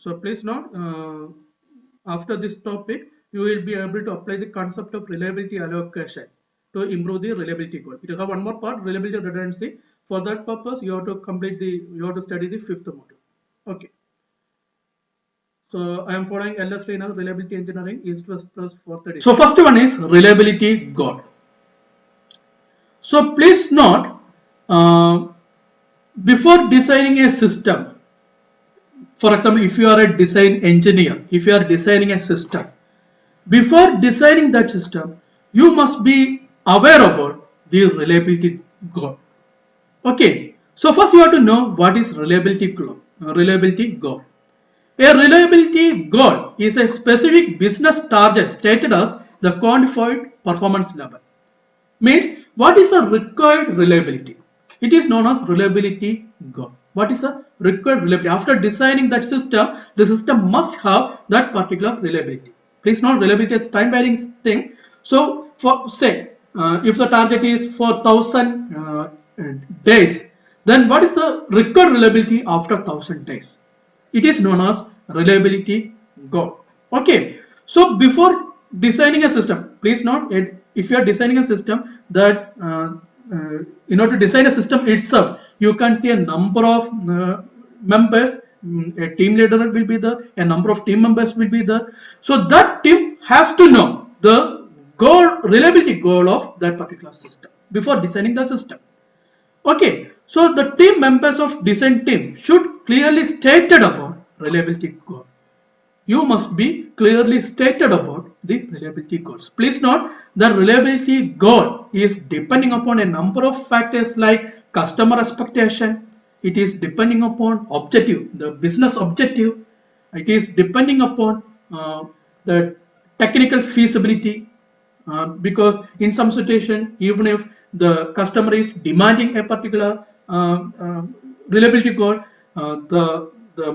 So please note, after this topic, you will be able to apply the concept of reliability allocation to improve the reliability goal. It has one more part, reliability redundancy. For that purpose, you have to study the fifth module. Okay. So I am following LS Trainer, reliability engineering, East West plus 430. So first one is reliability goal. So please note, uh, before designing a system, for example, if you are a design engineer, if you are designing a system, before designing that system, you must be aware about the reliability goal. Okay, so first you have to know what is reliability goal. Reliability goal. A reliability goal is a specific business target stated as the quantified performance level. Means what is a required reliability? It is known as reliability goal. What is a required reliability? After designing that system, the system must have that particular reliability. Please note, reliability is time varying thing. So for say if the target is for 1000 days, then what is the required reliability after 1000 days? It is known as reliability goal. Okay, so before designing a system, please note it, if you are designing a system, that in order to design a system itself, you can see a number of members. A team leader will be there, a number of team members will be there. So that team has to know the goal, reliability goal of that particular system before designing the system. Okay, so the team members of design team should clearly stated about reliability goal. You must be clearly stated about the reliability goals. Please note the reliability goal is depending upon a number of factors like customer expectation. It is depending upon objective, the business objective. It is depending upon the technical feasibility, because in some situation, even if the customer is demanding a particular reliability goal, the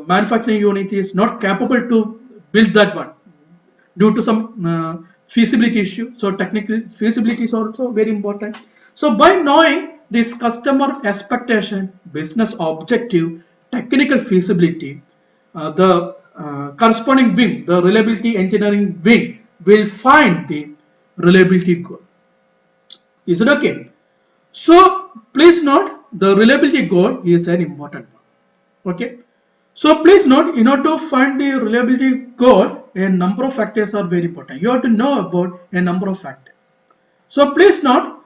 manufacturing unit is not capable to build that one due to some feasibility issue. So technical feasibility is also very important. So by knowing this customer expectation, business objective, technical feasibility, the corresponding wing, the reliability engineering wing, will find the reliability goal. Is it okay? So please note the reliability goal is an important one. Okay. So please note, in order to find the reliability goal, a number of factors are very important. You have to know about a number of factors. So please note,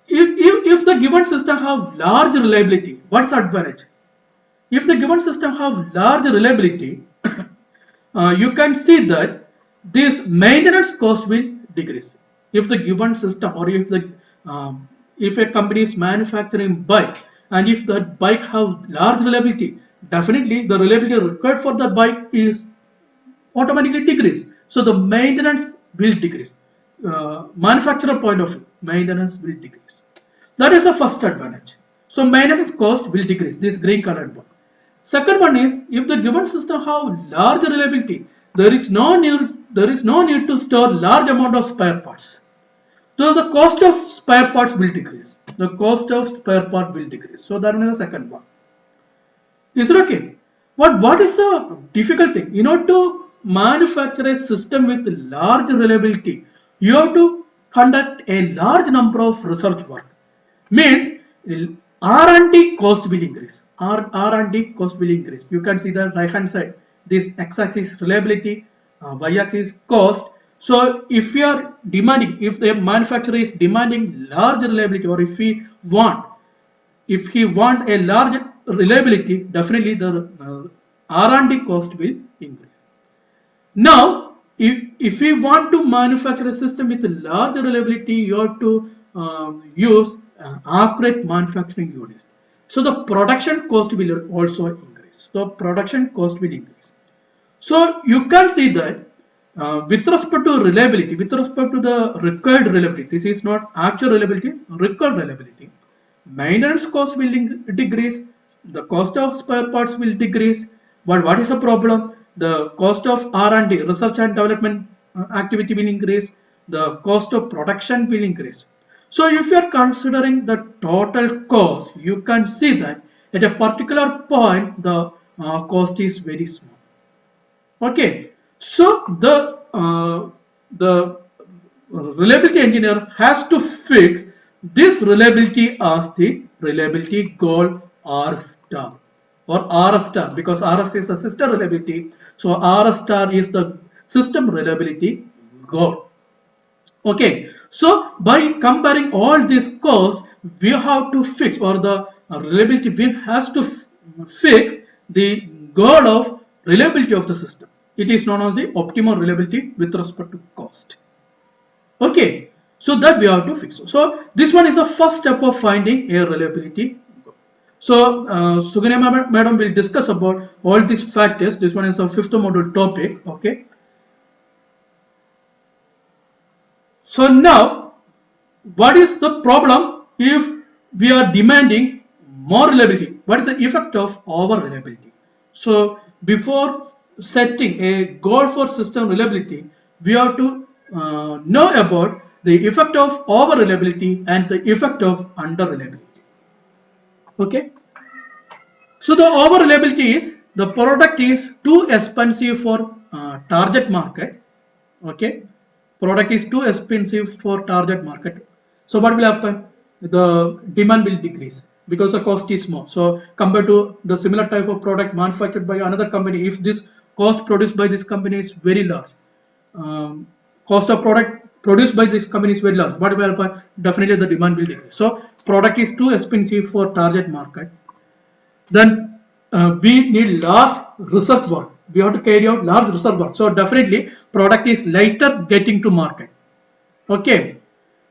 if the given system have large reliability, what's the advantage? If the given system have large reliability, you can see that this maintenance cost will decrease. If the given system, or if a company is manufacturing bike, and if that bike have large reliability, definitely the reliability required for the bike is automatically decrease. So the maintenance will decrease. Manufacturer point of view, maintenance will decrease. That is the first advantage. So maintenance cost will decrease. This green colored one. Second one is, if the given system have large reliability, there is no need to store large amount of spare parts. So the cost of spare parts will decrease. The cost of spare part will decrease. So that is the second one. Is it okay? What is the difficult thing? In order to manufacture a system with large reliability, you have to conduct a large number of research work. Means R&D cost will increase. R&D cost will increase. You can see the right hand side. This x-axis reliability, y-axis cost. So if you are demanding, if the manufacturer is demanding large reliability, or if he wants a large reliability, definitely the R&D cost will increase. Now, if we want to manufacture a system with large reliability, you have to use accurate manufacturing units. So the production cost will also increase. So production cost will increase. So you can see that with respect to reliability, with respect to the required reliability, this is not actual reliability, required reliability. Maintenance cost will decrease, the cost of spare parts will decrease. But what is the problem? The cost of R&D, research and development activity will increase, the cost of production will increase. So if you are considering the total cost, you can see that at a particular point the cost is very small. Okay, so the reliability engineer has to fix this reliability as the reliability goal R star or RS star, because RS is a system reliability, so RS star is the system reliability goal. Okay, so by comparing all these costs, we have to fix, or the reliability we has to fix the goal of reliability of the system. It is known as the optimal reliability with respect to cost. Okay, so that we have to fix. So this one is the first step of finding a reliability goal. So Suganya madam will discuss about all these factors. This one is a fifth module topic. Okay. So now, what is the problem if we are demanding more reliability? What is the effect of over reliability? So before setting a goal for system reliability, we have to know about the effect of over reliability and the effect of under reliability. Okay. So the over reliability is the product is too expensive for target market. Okay, product is too expensive for target market. So what will happen? The demand will decrease because the cost is more. So compared to the similar type of product manufactured by another company, if this cost produced by this company is very large, cost of product produced by this company is very large, what will happen? Definitely the demand will decrease. So product is too expensive for target market. Then we need large research work. We have to carry out large research work. So definitely product is later getting to market. Okay.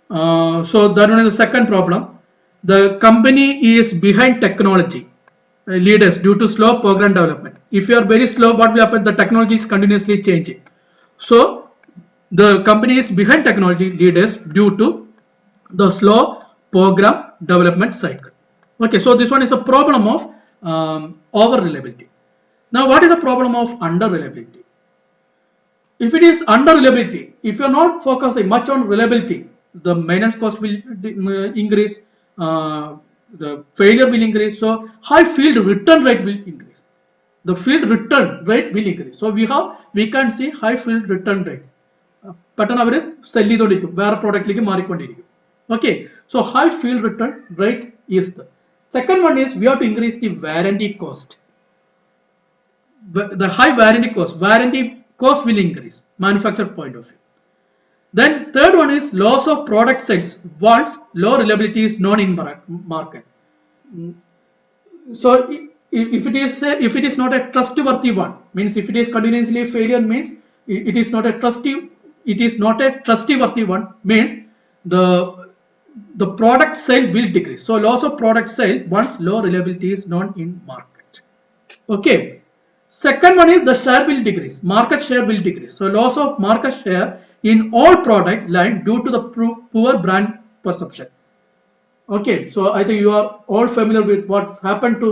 So that one is the second problem. The company is behind technology leaders due to slow program development. If you are very slow, what will happen? The technology is continuously changing. So the company is behind technology leaders due to the slow program development cycle. Okay, so this one is a problem of over reliability. Now, what is the problem of under reliability? If it is under reliability, if you are not focusing much on reliability, the maintenance cost will increase, the failure will increase, so high field return rate will increase. The field return rate will increase. So we can see high field return rate. പെട്ടെന്ന് അവർ cell ചെയ്തുകൊണ്ടിരിക്കും, വേറെ പ്രോഡക്റ്റിലേക്ക് മാറിക്കൊണ്ടിരിക്കും. Okay, so high field return rate is the second one. Is we have to increase the warranty cost. The high warranty cost will increase, manufacturer point of view. Then third one is loss of product sales once low reliability is known in market. So if it is not a trustworthy one, means if it is continuously failure, means it is not a trustworthy one, means the product sale will decrease. So loss of product sale once low reliability is known in market. Okay. Second one is the share will decrease, market share will decrease. So loss of market share in all product line due to the poor brand perception. Okay, so I think you are all familiar with what's happened to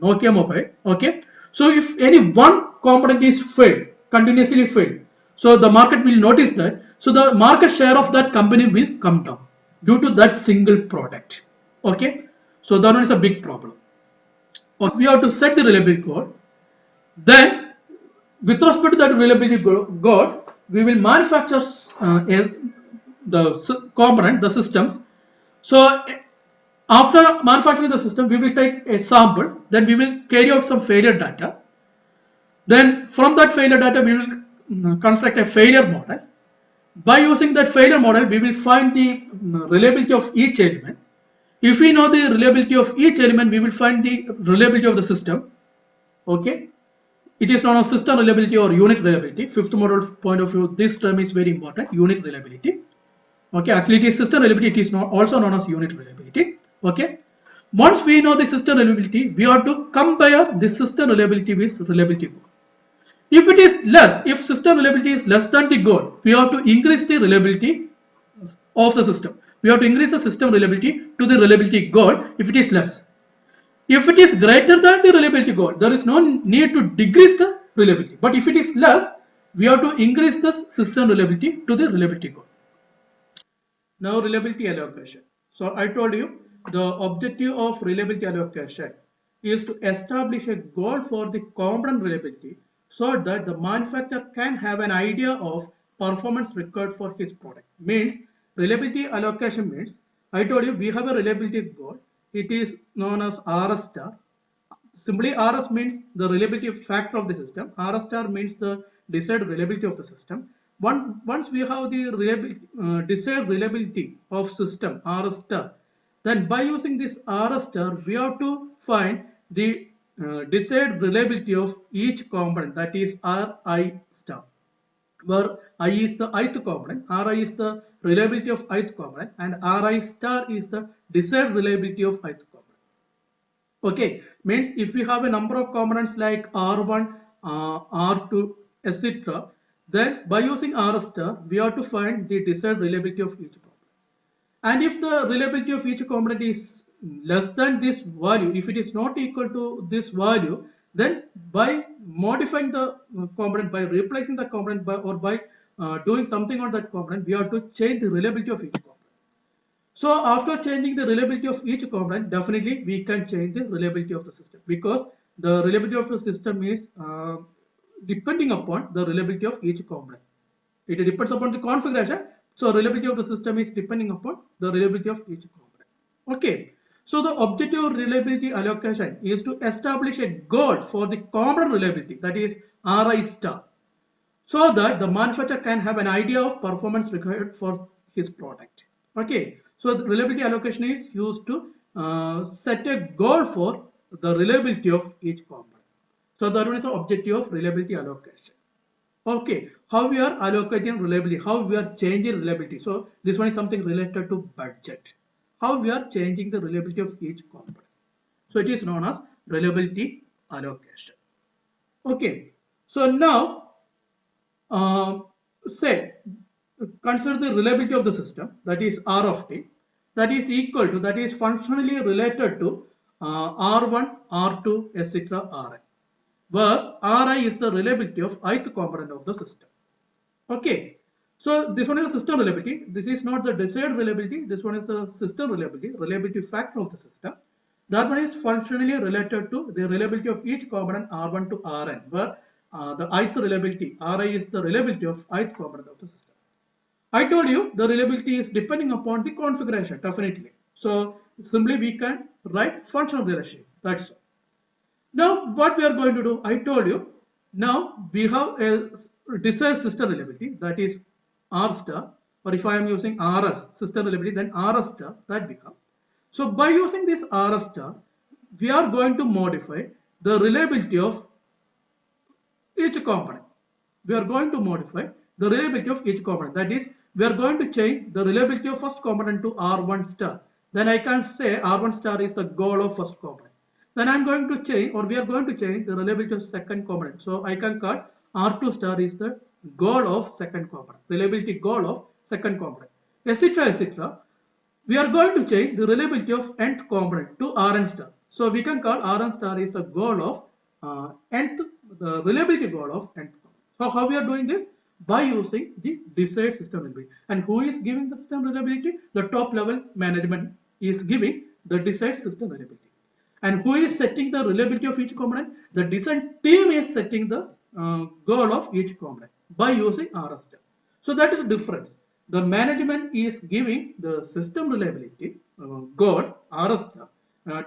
Nokia mobile. Okay, so if any one component is failed, continuously failed, so the market will notice that, so the market share of that company will come down due to that single product. Okay, so that one is a big problem. Okay, we have to set the reliability goal. Then with respect to that reliability goal, we will manufacture the component, the systems. So after manufacturing the system, we will take a sample, then we will carry out some failure data. Then from that failure data, we will construct a failure model. By using that failure model, we will find the reliability of each element. If we know the reliability of each element, we will find the reliability of the system. Okay, it is known as system reliability or unit reliability. Fifth model point of view, this term is very important, unit reliability. Okay, actually it is system reliability, it is also known as unit reliability. Okay, once we know the system reliability, we have to compare the system reliability with reliability goal. If it is less, if system reliability is less than the goal, we have to increase the reliability of the system. We have to increase the system reliability to the reliability goal if it is less. If it is greater than the reliability goal, there is no need to decrease the reliability. But if it is less, we have to increase the system reliability to the reliability goal. Now reliability allocation. So I told you the objective of reliability allocation is to establish a goal for the component reliability so that the manufacturer can have an idea of performance required for his product. Means reliability allocation means, I told you we have a reliability goal. It is known as RS star. Simply RS means the reliability factor of the system. RS star means the desired reliability of the system. Once we have the desired reliability of system RS star, then by using this RS star, we have to find the desired reliability of each component, that is Ri star, where I is the ith component, Ri is the reliability of ith component, and Ri star is the desired reliability of ith component. Okay, means if we have a number of components like R1, R2, etc., then by using R star, we have to find the desired reliability of each component. And if the reliability of each component is less than this value, if it is not equal to this value, then by modifying the component, by replacing the component or by doing something on that component, we have to change the reliability of each component. So after changing the reliability of each component, definitely we can change the reliability of the system, because the reliability of the system is depending upon the reliability of each component. It depends upon the configuration. So reliability of the system is depending upon the reliability of each component. Okay. So the objective of reliability allocation is to establish a goal for the component reliability, that is Ri star, so that the manufacturer can have an idea of performance required for his product. Okay. So the reliability allocation is used to set a goal for the reliability of each component. So that one is the objective of reliability allocation. Okay, how we are allocating reliability, how we are changing reliability. So this one is something related to budget. How we are changing the reliability of each component. So it is known as reliability allocation. Okay, so now say consider the reliability of the system, that is R of t, that is equal to, that is functionally related to R1, R2, etc. Rn, where Ri is the reliability of ith component of the system. Okay, so this one is the system reliability. This is not the desired reliability. This one is the system reliability factor of the system. That one is functionally related to the reliability of each component R1 to Rn, where the ith reliability, Ri is the reliability of ith component of the system. I told you the reliability is depending upon the configuration, definitely. So simply we can write functional relationship. That's all. Now what we are going to do, I told you, now we have a desired system reliability, that is R star, or if I am using RS system reliability, then RS star, that we have. So by using this RS star, we are going to modify the reliability of each component. We are going to modify the reliability of each component. That is, we are going to change the reliability of first component to R1 star. Then I can say R1 star is the goal of first component. Then I am going to change, or we are going to change the reliability of second component. So I can call R2 star is the goal of second component, reliability goal of second component, etc. etc. We are going to change the reliability of nth component to Rn star. So we can call Rn star is the goal of nth, the reliability goal of nth component. So how we are doing this? By using the desired system reliability. And who is giving the system reliability? The top level management is giving the desired system reliability. And who is setting the reliability of each component? The design team is setting the goal of each component by using RS star. So that is the difference. The management is giving the system reliability goal RS star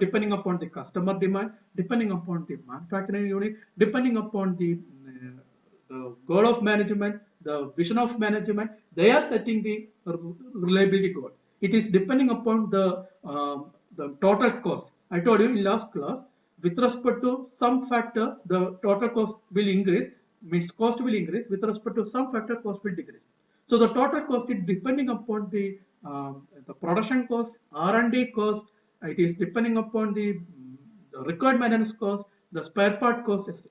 depending upon the customer demand, depending upon the manufacturing unit, depending upon the goal of management, the vision of management. They are setting the reliability goal. It is depending upon the total cost. I told you in last class, with respect to some factor, the total cost will increase, means cost will increase. With respect to some factor, cost will decrease. So the total cost is depending upon the production cost, R&D cost. It is depending upon the required maintenance cost, the spare part cost, etc.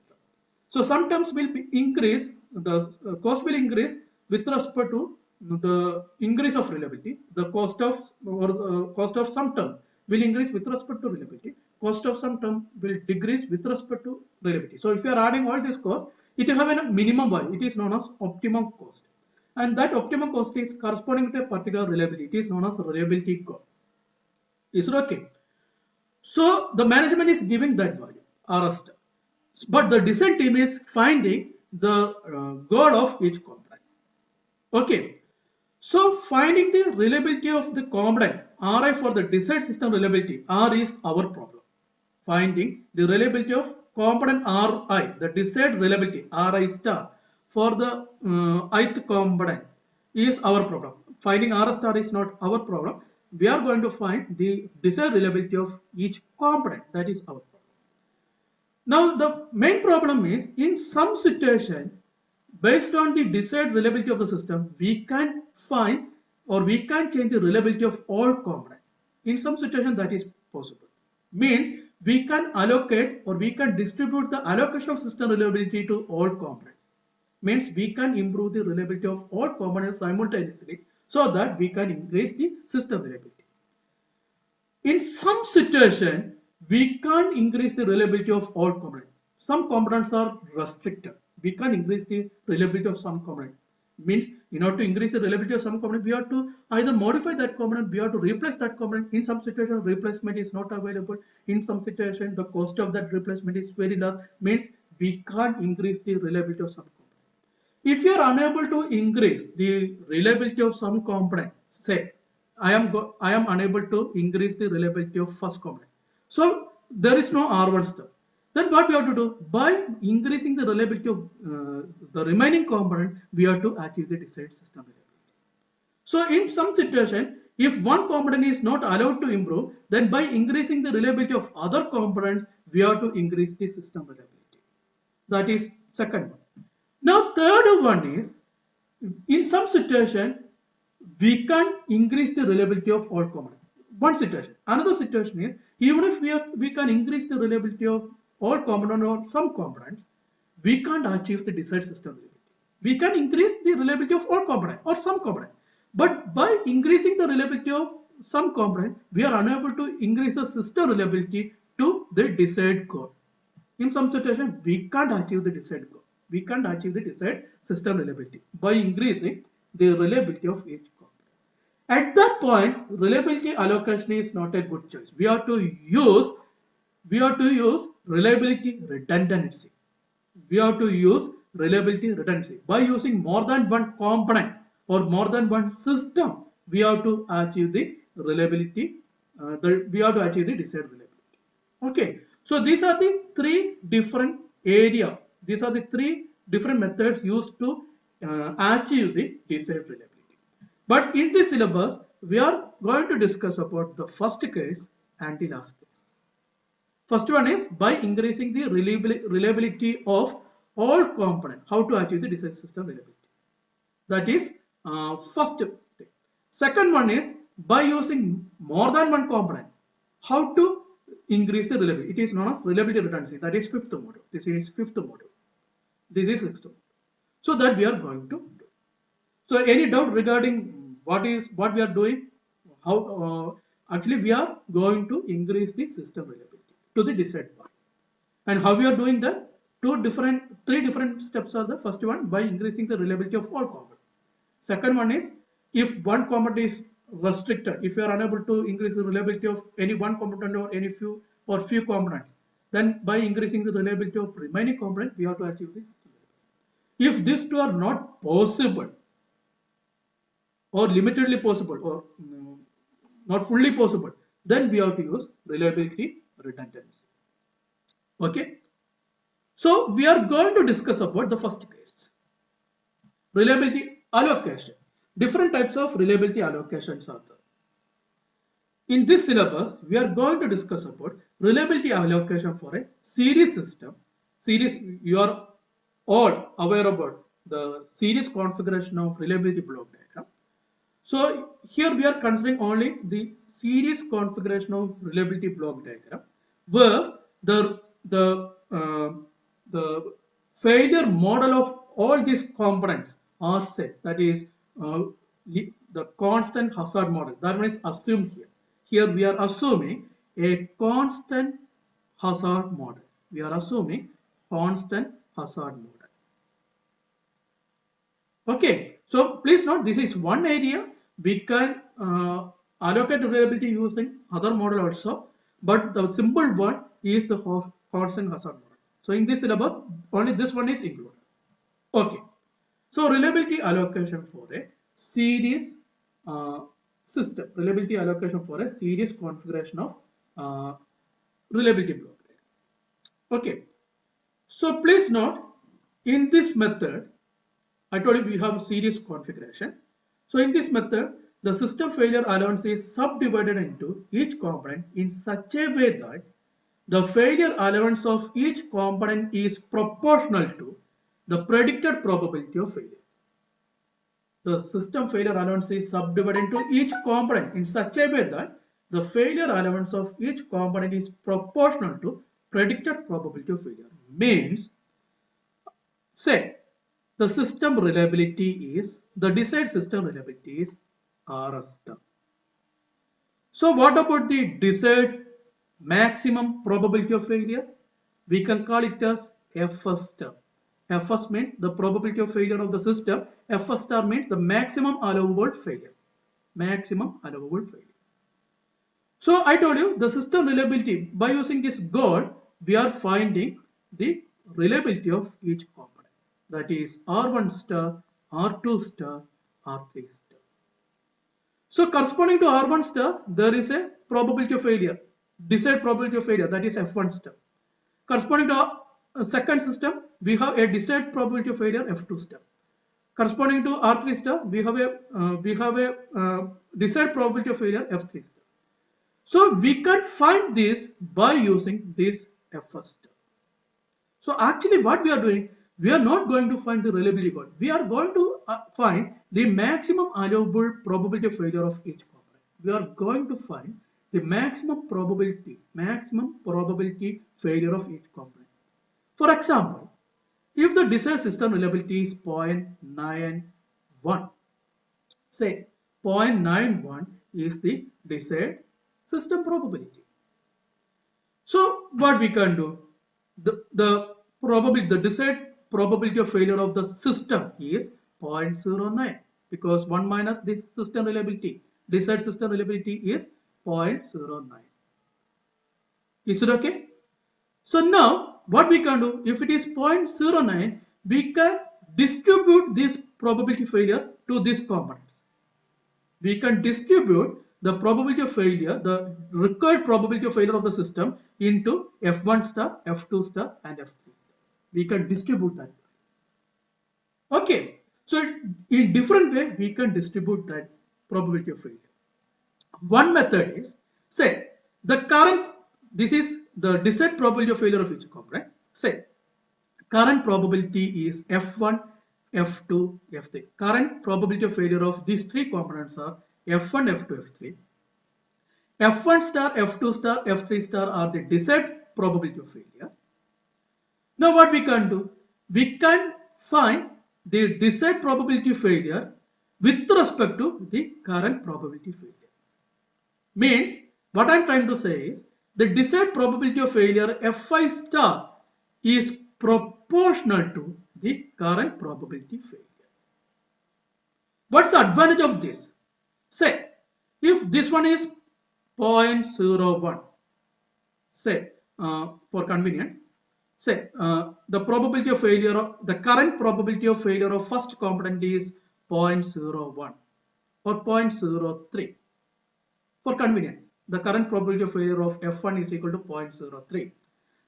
So sometimes will increase, the cost will increase with respect to the increase of reliability. The cost of, or cost of some term will increase with respect to reliability. Cost of some term will decrease with respect to reliability. So if you are adding all these costs, it will have a minimum value. It is known as optimum cost. And that optimum cost is corresponding to a particular reliability. It is known as reliability cost. Is it okay? So the management is giving that value, RS star. but the design team is finding the goal of each component. Okay, so finding the reliability of the component Ri for the desired system reliability, R is our problem. Finding the reliability of component Ri, the desired reliability Ri star for the ith component is our problem. Finding R star is not our problem. We are going to find the desired reliability of each component, that is our problem. Now the main problem is, in some situation, based on the desired reliability of the system, we can find or we can change the reliability of all components. In some situation that is possible. Means we can allocate or we can distribute the allocation of system reliability to all components. Means we can improve the reliability of all components simultaneously so that we can increase the system reliability. In some situation, we can't increase the reliability of all components. Some components are restricted. We can't increase the reliability of some component. Means in order to increase the reliability of some component, we have to either modify that component, we have to replace that component. In some situation, replacement is not available. In some situation, the cost of that replacement is very low. Means we can't increase the reliability of some component. If you are unable to increase the reliability of some component, say I am unable to increase the reliability of first component. So there is no R1 step. Then what we have to do? By increasing the reliability of the remaining component, we have to achieve the desired system reliability. So in some situation, if one component is not allowed to improve, then by increasing the reliability of other components, we have to increase the system reliability. That is second one. Now third one is, in some situation, we can increase the reliability of all components. One situation. Another situation is, even if we can increase the reliability of all components or some components, we can't achieve the desired system reliability. We can increase the reliability of all components or some components, but by increasing the reliability of some component, we are unable to increase the system reliability to the desired goal. In some situation, we can't achieve the desired goal. We can't achieve the desired system reliability by increasing the reliability of each component. At that point, reliability allocation is not a good choice. We have to use reliability redundancy. We have to use reliability redundancy. By using more than one component or more than one system, we have to achieve the reliability. We have to achieve the desired reliability. Okay. So these are the three different areas. These are the three different methods used to achieve the desired reliability. But in this syllabus, we are going to discuss about the first case and the last case. First one is by increasing the reliability of all components, how to achieve the desired system reliability. That is first thing. Second one is by using more than one component, how to increase the reliability. It is known as reliability redundancy. That is fifth module. This is fifth module. This is sixth module. So that we are going to do. So any doubt regarding what we are doing? How actually we are going to increase the system reliability to the desired point. And how we are doing that? Three different steps are the first one by increasing the reliability of all components. Second one is if one component is restricted, if you are unable to increase the reliability of any one component or few components, then by increasing the reliability of remaining component, we have to achieve this system reliability. If these two are not possible or limitedly possible or not fully possible, then we have to use reliability redundancy. Okay. So we are going to discuss about the first case, reliability allocation. Different types of reliability allocations are there. In this syllabus, we are going to discuss about reliability allocation for a series system. Series, you are all aware about the series configuration of reliability block diagram. So here we are considering only the series configuration of reliability block diagram, where the failure model of all these components are set. That is the constant hazard model. That means assumed here. Here we are assuming a constant hazard model. We are assuming constant hazard model. Okay. So please note, this is one area we can allocate reliability using other model also, but the simple one is the constant hazard model. So in this syllabus, only this one is included. Okay. So reliability allocation for a series system. Reliability allocation for a series configuration of reliability block. Okay. So please note, in this method, I told you we have series configuration. So in this method, the system failure allowance is subdivided into each component in such a way that the failure allowance of each component is proportional to the predicted probability of failure. The system failure allowance is subdivided into each component in such a way that the failure allowance of each component is proportional to predicted probability of failure. Means, say, the system reliability is, the desired system reliability is RS term. So what about the desired maximum probability of failure? We can call it as FS term. FS means the probability of failure of the system. FS star means the maximum allowable failure. Maximum allowable failure. So I told you the system reliability, by using this goal, we are finding the reliability of each component. That is R1 star, R2 star, R3 star. So corresponding to R1 star, there is a probability of failure, desired probability of failure, that is F1 star. Corresponding to a second system, we have a desired probability of failure, F2 star. Corresponding to R3 star, we have a desired probability of failure, F3 star. So we can find this by using this Fs star. So actually what we are doing, we are not going to find the reliability goal. We are going to find the maximum allowable probability of failure of each component. We are going to find the maximum probability failure of each component. For example, if the desired system reliability is 0.91, say 0.91 is the desired system probability. So what we can do, the desired probability of failure of the system is 0.09, because 1 minus this system reliability, desired system reliability is 0.09. Is it okay? So now what we can do, if it is 0.09, we can distribute this probability failure to these components. We can distribute the probability of failure, the required probability of failure of the system into F1 star, F2 star and F3 star. We can distribute that. Okay. So in different way we can distribute that probability of failure. One method is, say the current, this is the desired probability of failure of each component. Say current probability is F1, F2, F3. Current probability of failure of these three components are F1, F2, F3. F1 star, F2 star, F3 star are the desired probability of failure. Now what we can do? We can find the desired probability of failure with respect to the current probability of failure. Means, what I am trying to say is, the desired probability of failure Fi star is proportional to the current probability of failure. What's the advantage of this? Say, if this one is 0.01, say for convenience, say the probability of failure of the current probability of failure of first component is 0.01 or 0.03. For convenience, the current probability of failure of F1 is equal to 0.03.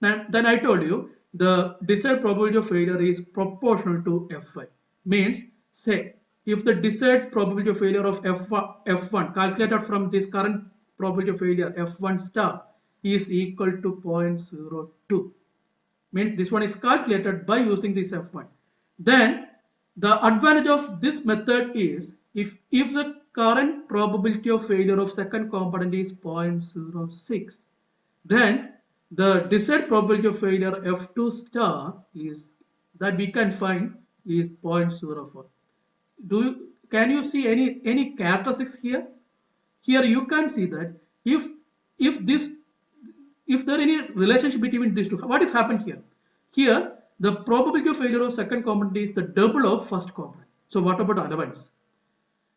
Now, then I told you the desired probability of failure is proportional to Fi. Means, say if the desired probability of failure of F1 calculated from this current probability of failure F1 star is equal to 0.02, means this one is calculated by using this F1. Then the advantage of this method is, if the current probability of failure of second component is 0.06, then the desired probability of failure F2 star is that we can find is 0.04. Can you see any characteristics here? Here you can see that if there any relationship between these two, what is happened here? Here the probability of failure of second component is the double of first component. So what about allowance?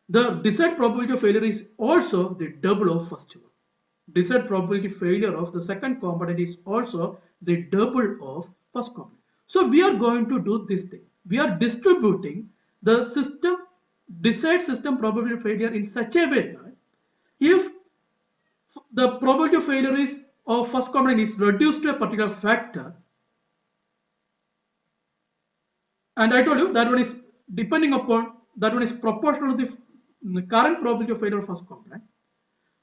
The desired probability of failure is also the double of first one. desired probability failure of the second component is also the double of first component. So we are going to do this thing. We are distributing the system desired system probability failure in such a way that if the probability of failure is of first component is reduced to a particular factor, and I told you that one is depending upon that one is proportional to the current probability of failure of first component.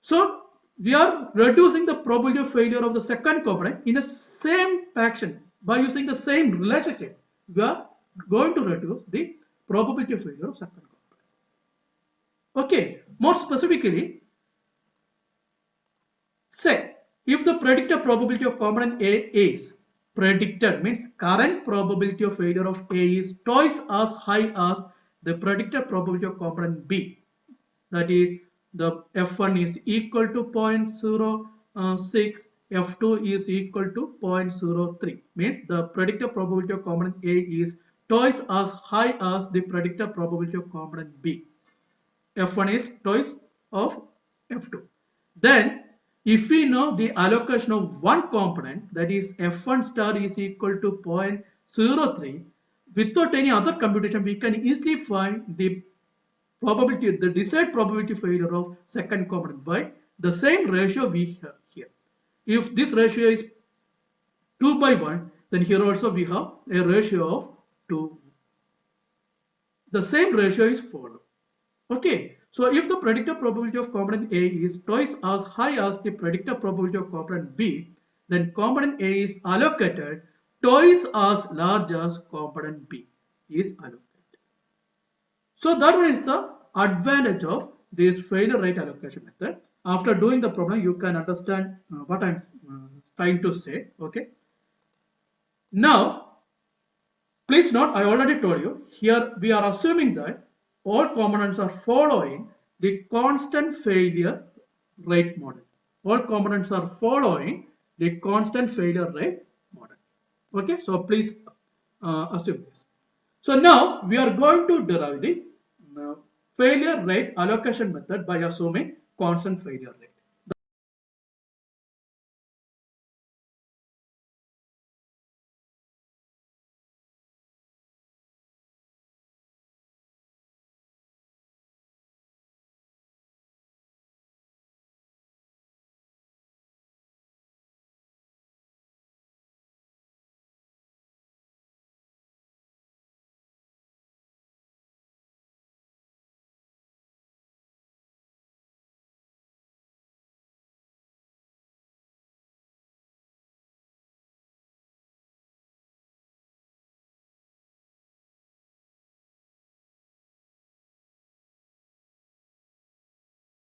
So we are reducing the probability of failure of the second component in a same fashion by using the same relationship. We are going to reduce the probability of failure of second component. Okay, more specifically, say if the predicted probability of component A is predicted means current probability of failure of A is twice as high as the predicted probability of component B. That is the F1 is equal to 0.06, F2 is equal to 0.03. Means the predicted probability of component A is twice as high as the predicted probability of component B. F1 is twice of F2. Then if we know the allocation of one component, that is F1 star is equal to 0.03, without any other computation we can easily find the probability, the desired probability failure of second component by the same ratio we have here. If this ratio is 2/1, then here also we have a ratio of 2. The same ratio is followed. Okay, so if the predicted probability of component A is twice as high as the predicted probability of component B, then component A is allocated twice as large as component B is allocated. So that one is the advantage of this failure rate allocation method. After doing the problem, you can understand what I'm trying to say. Okay. Now, please note, I already told you, here we are assuming that all components are following the constant failure rate model. All components are following the constant failure rate model. Okay, so please assume this. So now we are going to derive the failure rate allocation method by assuming constant failure rate.